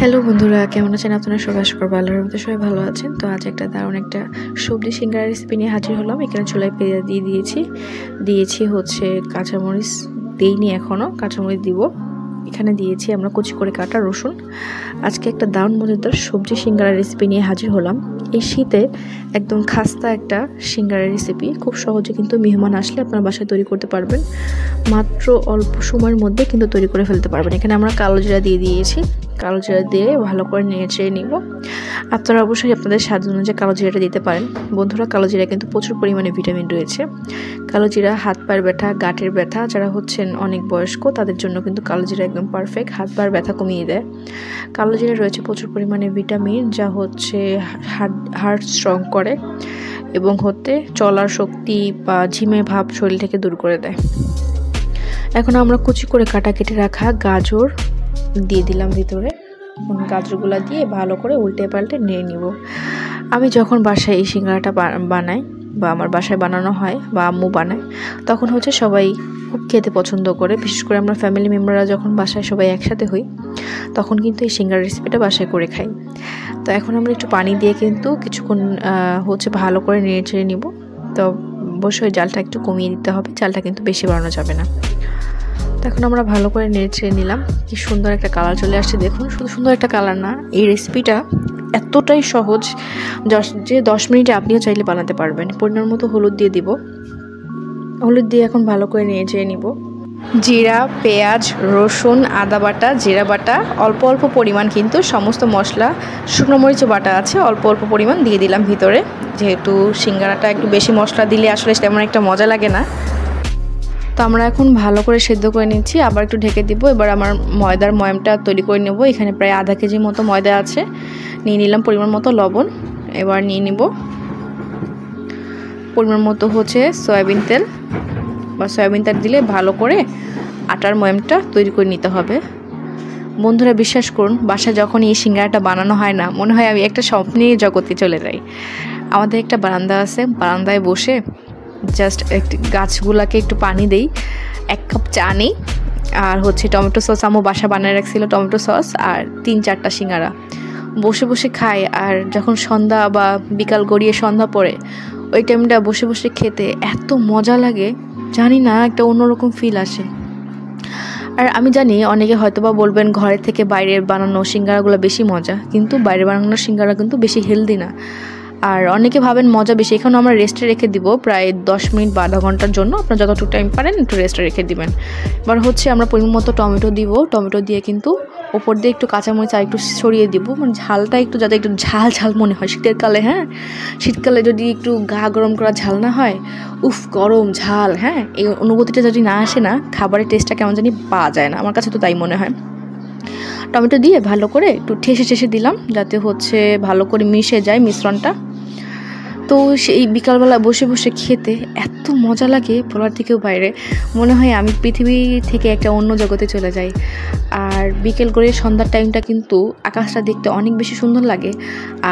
Hello বন্ধুরা, কেমন আছেন আপনারা? সবাই আশা করব আল্লাহর রহমতে সবাই ভালো আছেন। তো আজ একটা দারুণ একটা সবজি সিঙ্গারা রেসিপি নিয়ে হাজির হলাম। এখানে চুলায় পেঁয়াজ দিয়েছি হচ্ছে কাঁচামরিচ, দেইনি এখনও, কাঁচামরিচ দিব। এখানে দিয়েছি আমরা কুচি করে কাটা রসুন। আজকে একটা দারুণ মজাদার সবজি সিঙ্গারা রেসিপি নিয়ে হাজির হলাম। এই শীতে একদম খাস্তা একটা সিঙ্গারা রেসিপি, খুব সহজে কিন্তু মেহমান আসলে আপনার বাসায় তৈরি করতে পারবেন। মাত্র অল্প সময়ের মধ্যে কিন্তু তৈরি করে ফেলতে পারবেন। এখানে আমরা কালো জিরা দিয়ে দিয়েছি। কালো জিরা দিয়ে ভালো করে নেড়ে নিব। আপনারা অবশ্যই আপনাদের স্বাদ অনুযায়ী কালো জিরাটা দিতে পারেন। বন্ধুরা, কালো জিরা কিন্তু প্রচুর পরিমাণে ভিটামিন রয়েছে। কালো জিরা হাত পায়ের ব্যথা, গাঁটের ব্যথা, যারা হচ্ছেন অনেক বয়স্ক তাদের জন্য কিন্তু কালো জিরা একদম পারফেক্ট, হাত পায়ের ব্যথা কমিয়ে দেয়। কালো জিরা রয়েছে প্রচুর পরিমাণে ভিটামিন, যা হচ্ছে হার্ট স্ট্রং করে এবং চলার শক্তি বা ঝিমে ভাব শরীর থেকে দূর করে দেয়। এখন আমরা কুচি করে কেটে রাখা গাজর দিয়ে দিলাম ভিতরে। গাজরগুলো দিয়ে ভালো করে উল্টে পাল্টে নেড়ে নিব। আমি যখন বাসায় এই সিঙ্গারাটা বানাই বা আমার বাসায় বানানো হয় বা আম্মু বানায়, তখন সবাই খুব খেতে পছন্দ করে। বিশেষ করে আমরা ফ্যামিলি মেম্বাররা যখন বাসায় সবাই একসাথে হই, তখন কিন্তু এই সিঙ্গারা রেসিপিটা বাসায় করে খাই। তো এখন আমরা একটু পানি দিয়ে কিন্তু কিছুক্ষণ ভালো করে নেড়ে নিব। তো অবশ্যই জালটা একটু কমিয়ে দিতে হবে, জালটা কিন্তু বেশি বাড়ানো যাবে না। এখন আমরা ভালো করে নেড়ে নিলাম। কি সুন্দর একটা কালার চলে আসছে দেখুন। শুধু সুন্দর একটা কালার না, এই রেসিপিটা এতটাই সহজ যে 10 মিনিটে আপনিও চাইলে বানাতে পারবেন। পরিমাণ মতো হলুদ দিয়ে দিব। হলুদ দিয়ে এখন ভালো করে নেড়ে নিব। জিরা, পেঁয়াজ, রসুন, আদা বাটা, জিরা বাটা, অল্প অল্প পরিমাণ কিন্তু সমস্ত মশলা, শুকনো মরিচ বাটা আছে, অল্প অল্প পরিমাণ দিয়ে দিলাম ভিতরে। যেহেতু সিঙ্গারাটা একটু বেশি মশলা দিলে আসলে তেমন একটা মজা লাগে না। তো আমরা এখন ভালো করে সেদ্ধ করে নিচ্ছি, আবার একটু ঢেকে দিব। এবার আমার ময়দার ময়ামটা তৈরি করে নেব। এখানে প্রায় আধা কেজি মতো ময়দা আছে, নিয়ে নিলাম পরিমাণ মতো লবণ। এবার নিয়ে নিব পরিমাণ মতো সয়াবিন তেল বা সয়াবিন তেল দিলে ভালো করে আটার ময়ামটা তৈরি করে নিতে হবে। বন্ধুরা, বিশ্বাস করুন, বাসায় যখন এই সিঙ্গারাটা বানানো হয় না, মনে হয় আমি একটা স্বপ্নের জগতে চলে যাই। আমাদের একটা বারান্দা আছে, বারান্দায় বসে জাস্ট একটু গাছগুলাকে একটু পানি দেই, 1 কাপ চা নিই, আর টমেটো সস আম্মু বাসা বানিয়ে রাখছিল, টমেটো সস আর 3-4টা সিঙ্গারা বসে বসে খাই। আর যখন সন্ধ্যা বা বিকাল গড়িয়ে সন্ধ্যা পড়ে, ওই টাইমটা বসে বসে খেতে এত মজা লাগে, জানি না, একটা অন্যরকম ফিল আসে। আর আমি জানি অনেকে হয়তোবা বলবেন ঘরের থেকে বাইরের বানানো সিঙ্গারাগুলো বেশি মজা, কিন্তু বাইরে বানানো সিঙ্গারা কিন্তু বেশি হেলদি না। আর অনেকে ভাবেন মজা বেশি। এখানে আমরা রেস্টে রেখে দিব প্রায় 10 মিনিট বা আধা ঘন্টার জন্য। আপনারা যতটুকু টাইম পারেন একটু রেস্টে রেখে দিবেন। এবার আমরা পরিমাণ মতো টমেটো দিব। টমেটো দিয়ে কিন্তু ওপর দিয়ে একটু কাঁচামরিচ আর একটু ছড়িয়ে দিব, মানে ঝালটা একটু যাতে একটু ঝাল ঝাল মনে হয়। শীতের কালে, শীতকালে যদি একটু গা গরম করা ঝাল না হয়, গরম ঝাল, এই অনুভূতিটা যদি না আসে না, খাবারের টেস্টটা কেমন জানি পাওয়া যায় না। আমার কাছে তো তাই মনে হয়। টমেটো দিয়ে ভালো করে একটু ঠেসে দিলাম, যাতে ভালো করে মিশে যায় মিশ্রণটা। তো সেই বিকালবেলা বসে বসে খেতে এত মজা লাগে, বলার থেকেও বাইরে। মনে হয় আমি পৃথিবী থেকে একটা অন্য জগতে চলে যাই। আর বিকেল করে সন্ধ্যার টাইমটা কিন্তু আকাশটা দেখতে অনেক বেশি সুন্দর লাগে।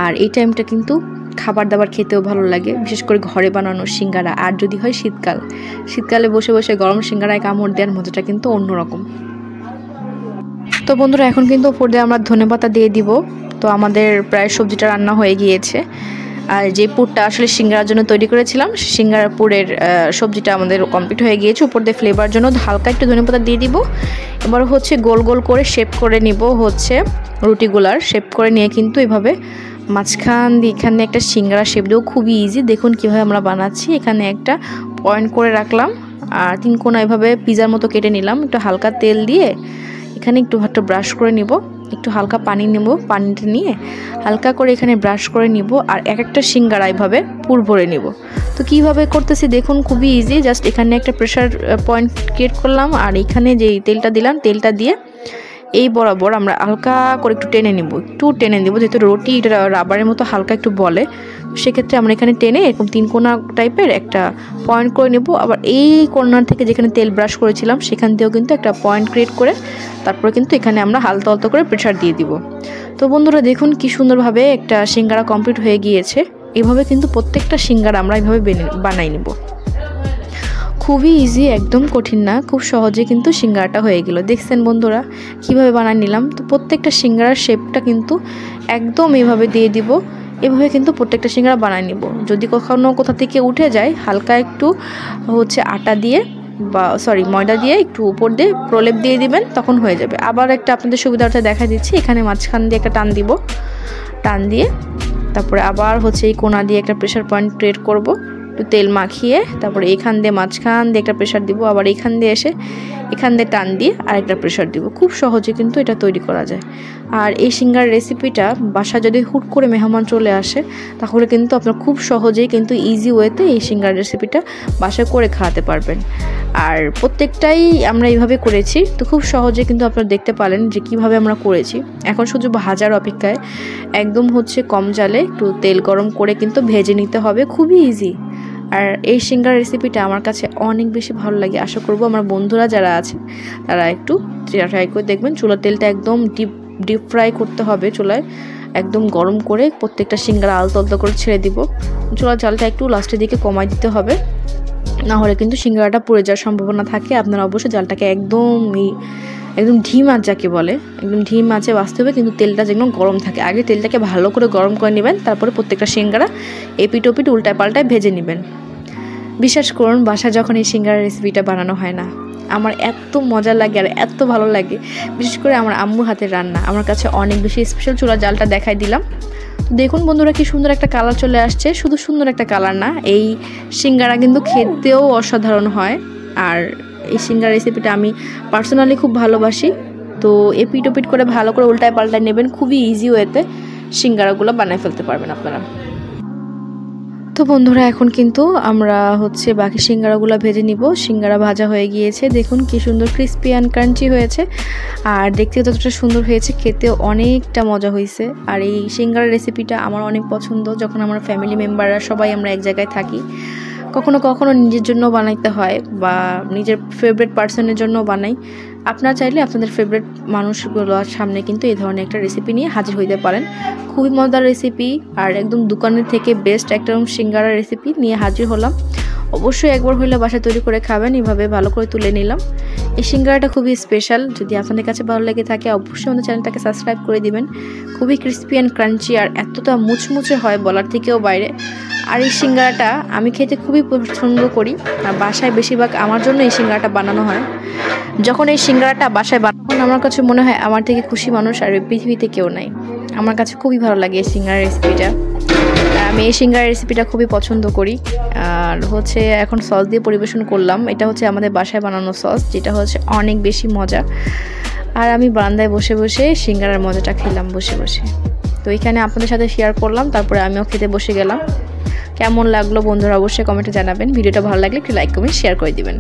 আর এই টাইমটা কিন্তু খাবার দাবার খেতেও ভালো লাগে, বিশেষ করে ঘরে বানানো সিঙ্গারা। আর যদি হয় শীতকালে বসে বসে গরম সিঙ্গারায় কামড় দেওয়ার মজাটা কিন্তু অন্যরকম। তো বন্ধুরা, এখন কিন্তু উপর দিয়ে আমরা ধনেপাতা দিয়ে দিব। তো আমাদের প্রায় সবজিটা রান্না হয়ে গিয়েছে। আর যে পুরটা আসলে সিঙ্গারার জন্য তৈরি করেছিলাম, সিঙ্গারা পুরের সবজিটা আমাদের কমপ্লিট হয়ে গিয়েছে। উপর দিয়ে ফ্লেভার জন্য হালকা একটু ধনেপাতা দিয়ে দিব। এবার গোল গোল করে শেপ করে নিব। রুটিগুলার শেপ করে নিয়ে কিন্তু এভাবে মাঝখান দিয়ে এখানে একটা সিঙ্গারা শেপ দেবো। খুবই ইজি, দেখুন কীভাবে আমরা বানাচ্ছি। এখানে একটা পয়েন্ট করে রাখলাম, আর 3 কোণা এভাবে পিজার মতো কেটে নিলাম। একটু হালকা তেল দিয়ে এখানে একটু ব্রাশ করে নিব। একটু হালকা পানি নেব, পানিটা নিয়ে হালকা করে এখানে ব্রাশ করে নিব। আর একটা সিঙ্গারা এভাবে পুর ভরে নিব। তো কীভাবে করতেছি দেখুন, খুবই ইজি। জাস্ট এখানে একটা প্রেশার পয়েন্ট ক্রিয়েট করলাম, আর এখানে যেই তেলটা দিলাম, তেলটা দিয়ে এই বরাবর আমরা হালকা করে একটু টেনে নেব। যেহেতু রুটি এটা রাবারের মতো হালকা একটু বলে, সেক্ষেত্রে আমরা এখানে টেনে এরকম 3 কোণা টাইপের একটা পয়েন্ট করে নেব। আবার এই কর্নার থেকে যেখানে তেল ব্রাশ করেছিলাম, সেখান থেকেও কিন্তু একটা পয়েন্ট ক্রিয়েট করে তারপরে কিন্তু এখানে আমরা হালকা করে প্রেশার দিয়ে দিব। তো বন্ধুরা, দেখুন কি সুন্দরভাবে একটা সিঙ্গারা কমপ্লিট হয়ে গিয়েছে। এভাবে কিন্তু প্রত্যেকটা সিঙ্গারা আমরা এইভাবে বানাই নেব। খুবই ইজি, একদম কঠিন না, খুব সহজে কিন্তু সিঙ্গারাটা হয়ে গেল। দেখছেন বন্ধুরা কিভাবে বানিয়ে নিলাম। তো প্রত্যেকটা সিঙ্গারার শেপটা কিন্তু একদম এভাবে দিয়ে দিব। এভাবে কিন্তু প্রত্যেকটা সিঙ্গারা বানিয়ে নিব। যদি কখনো কোথা থেকে উঠে যায় হালকা একটু আটা দিয়ে বা ময়দা দিয়ে একটু উপর দিয়ে প্রলেপ দিয়ে দিবেন, তখন হয়ে যাবে। আবার একটা আপনাদের সুবিধার্থে দেখা দিচ্ছি, এখানে মাঝখান দিয়ে একটা টান দিব, টান দিয়ে তারপরে আবার এই কোনা দিয়ে একটা প্রেসার পয়েন্ট ক্রিয়েট করব, একটু তেল মাখিয়ে তারপরে এখান দিয়ে মাঝখান দিয়ে একটা প্রেসার দিব, আবার এখান দিয়ে এসে এখান দিয়ে টান দিয়ে আরেকটা প্রেসার দিব। খুব সহজে কিন্তু এটা তৈরি করা যায়। আর এই সিঙ্গার রেসিপিটা বাসায় যদি হুট করে মেহমান চলে আসে তাহলে কিন্তু আপনার খুব সহজেই কিন্তু ইজি ওয়েতে এই সিঙ্গার রেসিপিটা বাসায় করে খাওয়াতে পারবেন। আর প্রত্যেকটাই আমরা এইভাবে করেছি, তো খুব সহজে কিন্তু আপনারা দেখতে পারেন যে কিভাবে আমরা করেছি। এখন শুধু ভাজার অপেক্ষায়, একদম কম জালে একটু তেল গরম করে কিন্তু ভেজে নিতে হবে, খুবই ইজি। আর এই সিঙ্গার রেসিপিটা আমার কাছে অনেক বেশি ভালো লাগে। আশা করব আমার বন্ধুরা যারা আছে তারা একটু ট্রাই করে দেখবেন। চুলার তেলটা একদম ডিপ ফ্রাই করতে হবে, চুলায় একদম গরম করে প্রত্যেকটা সিঙ্গারা আলতো আলতো করে ছেড়ে দিব। চুলার জালটা একটু লাস্টের দিকে কমাই দিতে হবে, না হলে কিন্তু সিঙ্গারাটা পুড়ে যাওয়ার সম্ভাবনা থাকে। আপনারা অবশ্যই জালটাকে একদম ঢিম আঁচ যাকে বলে, একদম ঢিম আঁচে বাঁচতে হবে, কিন্তু তেলটা যেন গরম থাকে। আগে তেলটাকে ভালো করে গরম করে নেবেন, তারপরে প্রত্যেকটা সিঙ্গারা এপিট ওপিট উল্টায় পাল্টায় ভেজে নেবেন। বিশ্বাস করুন বাসায় যখন এই সিঙ্গারা রেসিপিটা বানানো হয় না, আমার এত মজা লাগে আর এত ভালো লাগে। বিশেষ করে আমার আম্মুর হাতের রান্না আমার কাছে অনেক বেশি স্পেশাল। চুলার জালটা দেখাই দিলাম। দেখুন বন্ধুরা কি সুন্দর একটা কালার চলে আসছে। শুধু সুন্দর একটা কালার না, এই সিঙ্গারা কিন্তু খেতেও অসাধারণ হয়। আর এই সিঙ্গারা রেসিপিটা আমি পার্সোনালি খুব ভালোবাসি। তো এপিট ওপিট করে ভালো করে উল্টায় পাল্টায় নেবেন, খুবই ইজি ওয়েতে সিঙ্গারাগুলো বানিয়ে ফেলতে পারবেন আপনারা। তো বন্ধুরা এখন কিন্তু আমরা বাকি সিঙ্গারাগুলো ভেজে নিব। সিঙ্গারা ভাজা হয়ে গিয়েছে, দেখুন কি সুন্দর ক্রিস্পি অ্যান্ড ক্রাঞ্চি হয়েছে। আর দেখতে যতটা সুন্দর হয়েছে খেতেও অনেকটা মজা হয়েছে। আর এই সিঙ্গারা রেসিপিটা আমার অনেক পছন্দ। যখন আমার ফ্যামিলি মেম্বাররা সবাই আমরা এক জায়গায় থাকি, কখনো কখনো নিজের জন্য বানাইতে হয় বা নিজের ফেভারিট পার্সনের জন্য বানাই। আপনারা চাইলে আপনাদের ফেভারিট মানুষগুলোর সামনে কিন্তু এই ধরনের একটা রেসিপি নিয়ে হাজির হইতে পারেন। খুবই মজাদার রেসিপি আর একদম দোকানের থেকে বেস্ট একটা সিঙ্গারা রেসিপি নিয়ে হাজির হলাম। অবশ্যই একবার হইলে বাসায় তৈরি করে খাবেন। এভাবে ভালো করে তুলে নিলাম। এই সিঙ্গারাটা খুবই স্পেশাল। যদি আপনাদের কাছে ভালো লেগে থাকে অবশ্যই আমাদের চ্যানেলটাকে সাবস্ক্রাইব করে দিবেন। খুবই ক্রিস্পি অ্যান্ড ক্রাঞ্চি আর এতটা মুচমুচে হয় বলার থেকেও বাইরে। আর এই সিঙ্গারাটা আমি খেতে খুবই পছন্দ করি। আর বাসায় বেশিরভাগ আমার জন্য এই সিঙ্গারাটা বানানো হয়। যখন এই সিঙ্গারাটা বাসায় বানানো আমার কাছে মনে হয় আমার থেকে খুশি মানুষ আর পৃথিবীতে কেউ নাই। আমার কাছে খুবই ভালো লাগে এই সিঙ্গারা রেসিপিটা। আমি এই সিঙ্গারা রেসিপিটা খুবই পছন্দ করি। আর এখন সস দিয়ে পরিবেশন করলাম। এটা আমাদের বাসায় বানানো সস, যেটা অনেক বেশি মজা। আর আমি বারান্দায় বসে বসে সিঙ্গারার মজাটা খেলাম বসে বসে। তো এখানে আপনাদের সাথে শেয়ার করলাম, তারপরে আমিও খেতে বসে গেলাম। কেমন লাগলো বন্ধুরা অবশ্যই কমেন্টে জানাবেন। ভিডিওটা ভালো লাগলে একটু লাইক কমেন্ট শেয়ার করে দিবেন।